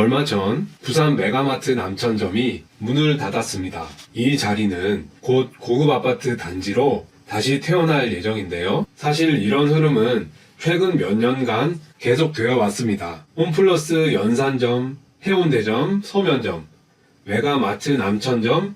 얼마 전 부산 메가마트 남천점이 문을 닫았습니다. 이 자리는 곧 고급 아파트 단지로 다시 태어날 예정인데요. 사실 이런 흐름은 최근 몇 년간 계속되어 왔습니다. 홈플러스 연산점, 해운대점, 서면점, 메가마트 남천점,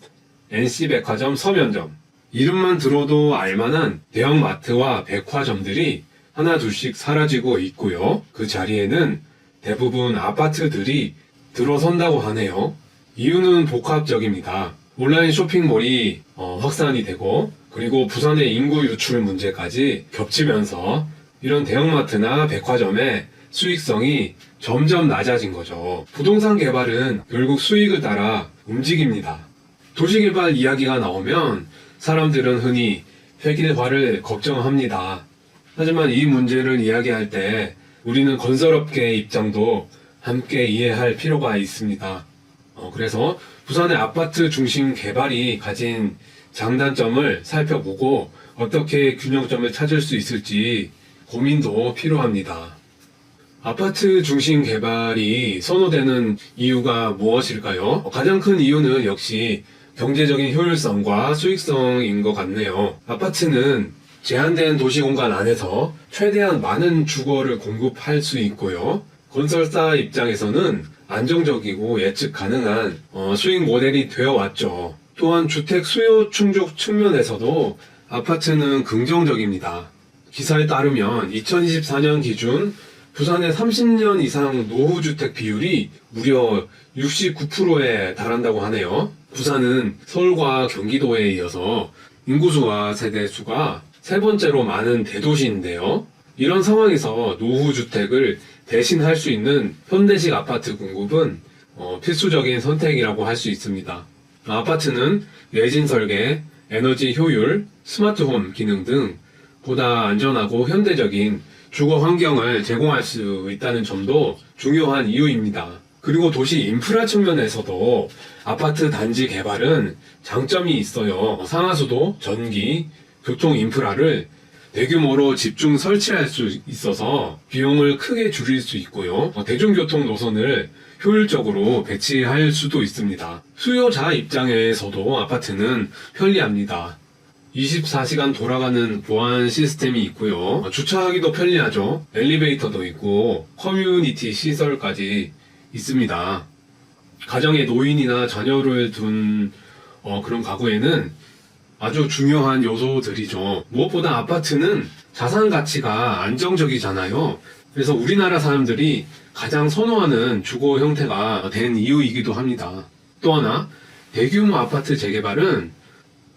NC백화점 서면점, 이름만 들어도 알만한 대형마트와 백화점들이 하나 둘씩 사라지고 있고요. 그 자리에는 대부분 아파트들이 들어선다고 하네요. 이유는 복합적입니다. 온라인 쇼핑몰이 확산이 되고, 그리고 부산의 인구 유출 문제까지 겹치면서 이런 대형마트나 백화점의 수익성이 점점 낮아진 거죠. 부동산 개발은 결국 수익을 따라 움직입니다. 도시개발 이야기가 나오면 사람들은 흔히 획일화를 걱정합니다. 하지만 이 문제를 이야기할 때 우리는 건설업계의 입장도 함께 이해할 필요가 있습니다. 그래서 부산의 아파트 중심 개발이 가진 장단점을 살펴보고 어떻게 균형점을 찾을 수 있을지 고민도 필요합니다. 아파트 중심 개발이 선호되는 이유가 무엇일까요? 가장 큰 이유는 역시 경제적인 효율성과 수익성인 것 같네요. 아파트는 제한된 도시공간 안에서 최대한 많은 주거를 공급할 수 있고요. 건설사 입장에서는 안정적이고 예측 가능한 수익 모델이 되어 왔죠. 또한 주택 수요 충족 측면에서도 아파트는 긍정적입니다. 기사에 따르면 2024년 기준 부산의 30년 이상 노후주택 비율이 무려 69%에 달한다고 하네요. 부산은 서울과 경기도에 이어서 인구수와 세대수가 세 번째로 많은 대도시인데요. 이런 상황에서 노후주택을 대신할 수 있는 현대식 아파트 공급은 필수적인 선택이라고 할 수 있습니다. 아파트는 외진 설계, 에너지 효율, 스마트홈 기능 등 보다 안전하고 현대적인 주거 환경을 제공할 수 있다는 점도 중요한 이유입니다. 그리고 도시 인프라 측면에서도 아파트 단지 개발은 장점이 있어요. 상하수도, 전기, 교통 인프라를 대규모로 집중 설치할 수 있어서 비용을 크게 줄일 수 있고요. 대중교통 노선을 효율적으로 배치할 수도 있습니다. 수요자 입장에서도 아파트는 편리합니다. 24시간 돌아가는 보안 시스템이 있고요. 주차하기도 편리하죠. 엘리베이터도 있고 커뮤니티 시설까지 있습니다. 가정에 노인이나 자녀를 둔 그런 가구에는 아주 중요한 요소들이죠. 무엇보다 아파트는 자산 가치가 안정적이잖아요. 그래서 우리나라 사람들이 가장 선호하는 주거 형태가 된 이유이기도 합니다. 또 하나, 대규모 아파트 재개발은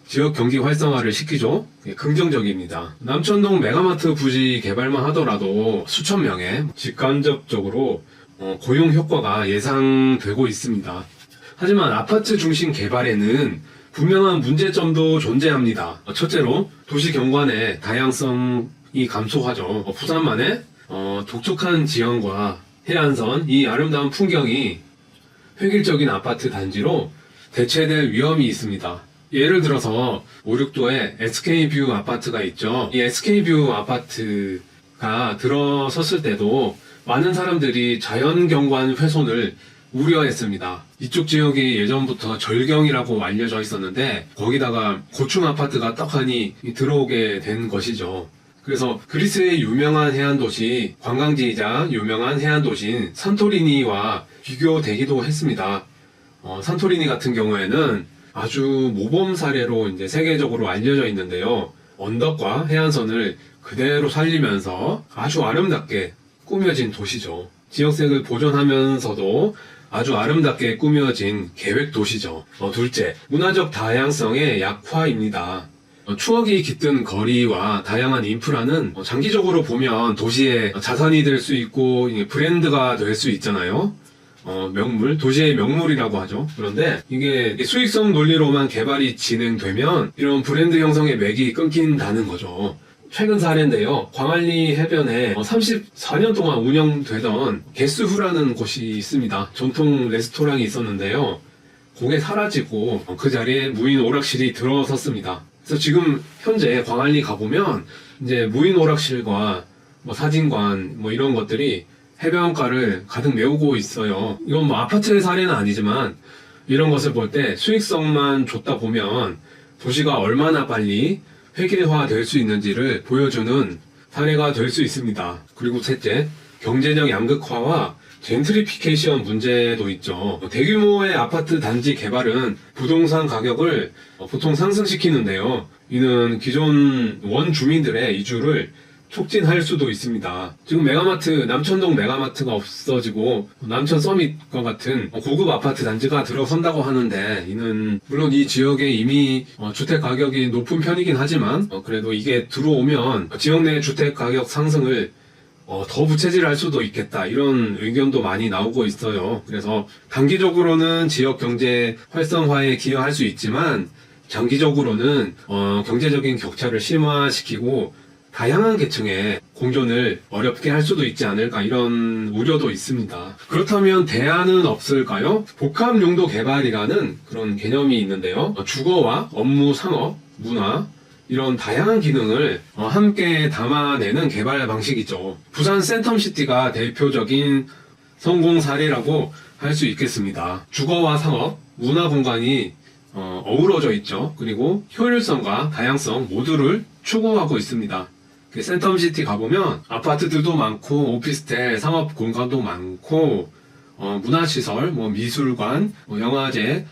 지역 경기 활성화를 시키죠. 긍정적입니다. 남천동 메가마트 부지 개발만 하더라도 수천 명의 직간접적으로 고용 효과가 예상되고 있습니다. 하지만 아파트 중심 개발에는 분명한 문제점도 존재합니다. 첫째로 도시 경관의 다양성이 감소하죠. 부산만의 독특한 지형과 해안선, 이 아름다운 풍경이 획일적인 아파트 단지로 대체될 위험이 있습니다. 예를 들어서 5, 6도에 SK뷰 아파트가 있죠. 이 SK뷰 아파트가 들어섰을 때도 많은 사람들이 자연경관 훼손을 우려했습니다. 이쪽 지역이 예전부터 절경이라고 알려져 있었는데 거기다가 고층 아파트가 떡하니 들어오게 된 것이죠. 그래서 그리스의 유명한 해안도시, 관광지이자 유명한 해안도시인 산토리니와 비교되기도 했습니다. 산토리니 같은 경우에는 아주 모범 사례로 이제 세계적으로 알려져 있는데요. 언덕과 해안선을 그대로 살리면서 아주 아름답게 꾸며진 도시죠. 지역색을 보존하면서도 아주 아름답게 꾸며진 계획 도시죠. 둘째, 문화적 다양성의 약화입니다. 추억이 깃든 거리와 다양한 인프라는 장기적으로 보면 도시의 자산이 될 수 있고 브랜드가 될 수 있잖아요. 명물, 도시의 명물이라고 하죠. 그런데 이게 수익성 논리로만 개발이 진행되면 이런 브랜드 형성의 맥이 끊긴다는 거죠. 최근 사례인데요. 광안리 해변에 34년 동안 운영되던 게스후라는 곳이 있습니다. 전통 레스토랑이 있었는데요. 그게 사라지고 그 자리에 무인 오락실이 들어섰습니다. 그래서 지금 현재 광안리 가보면 이제 무인 오락실과 사진관 이런 것들이 해변가를 가득 메우고 있어요. 이건 뭐 아파트의 사례는 아니지만 이런 것을 볼 때 수익성만 좋다 보면 도시가 얼마나 빨리 획일화 될 수 있는지를 보여주는 사례가 될 수 있습니다. 그리고 셋째, 경제적 양극화와 젠트리피케이션 문제도 있죠. 대규모의 아파트 단지 개발은 부동산 가격을 보통 상승시키는데요. 이는 기존 원주민들의 이주를 촉진할 수도 있습니다. 지금 메가마트, 남천동 메가마트가 없어지고 남천 서밋과 같은 고급 아파트 단지가 들어선다고 하는데, 이는 물론 이 지역에 이미 주택 가격이 높은 편이긴 하지만 그래도 이게 들어오면 지역 내 주택 가격 상승을 더 부채질할 수도 있겠다, 이런 의견도 많이 나오고 있어요. 그래서 단기적으로는 지역 경제 활성화에 기여할 수 있지만 장기적으로는 경제적인 격차를 심화시키고 다양한 계층의 공존을 어렵게 할 수도 있지 않을까, 이런 우려도 있습니다. 그렇다면 대안은 없을까요? 복합용도 개발이라는 그런 개념이 있는데요. 주거와 업무, 상업, 문화, 이런 다양한 기능을 함께 담아내는 개발 방식이죠. 부산 센텀시티가 대표적인 성공 사례라고 할 수 있겠습니다. 주거와 상업, 문화 공간이 어우러져 있죠. 그리고 효율성과 다양성 모두를 추구하고 있습니다. 센텀시티 가보면 아파트들도 많고 오피스텔, 상업 공간도 많고 문화시설, 미술관, 영화제,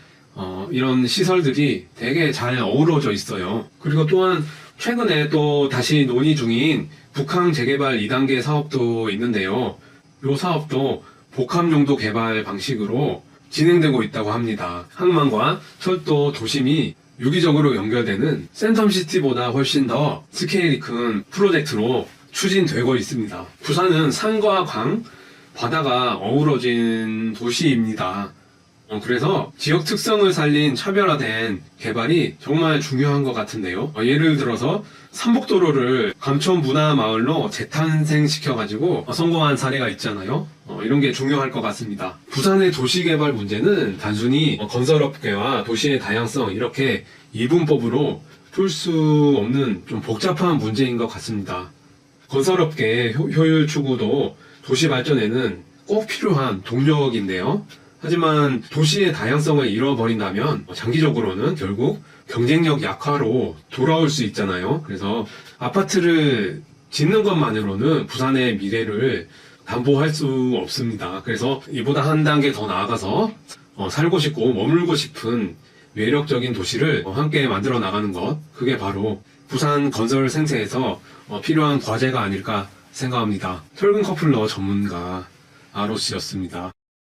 이런 시설들이 되게 잘 어우러져 있어요. 그리고 또한 최근에 또 다시 논의 중인 북항 재개발 2단계 사업도 있는데요. 이 사업도 복합용도 개발 방식으로 진행되고 있다고 합니다. 항만과 철도, 도심이 유기적으로 연결되는 센텀시티보다 훨씬 더 스케일이 큰 프로젝트로 추진되고 있습니다. 부산은 산과 강, 바다가 어우러진 도시입니다. 그래서 지역 특성을 살린 차별화된 개발이 정말 중요한 것 같은데요. 예를 들어서 삼복도로를 감촌문화마을로 재탄생시켜가지고 성공한 사례가 있잖아요. 이런 게 중요할 것 같습니다. 부산의 도시개발 문제는 단순히 건설업계와 도시의 다양성, 이렇게 이분법으로 풀 수 없는 좀 복잡한 문제인 것 같습니다. 건설업계의 효율 추구도 도시 발전에는 꼭 필요한 동력인데요. 하지만 도시의 다양성을 잃어버린다면 장기적으로는 결국 경쟁력 약화로 돌아올 수 있잖아요. 그래서 아파트를 짓는 것만으로는 부산의 미래를 담보할 수 없습니다. 그래서 이보다 한 단계 더 나아가서 살고 싶고 머물고 싶은 매력적인 도시를 함께 만들어 나가는 것, 그게 바로 부산 건설 생태에서 필요한 과제가 아닐까 생각합니다. 철근 커플러 전문가 아로씨였습니다.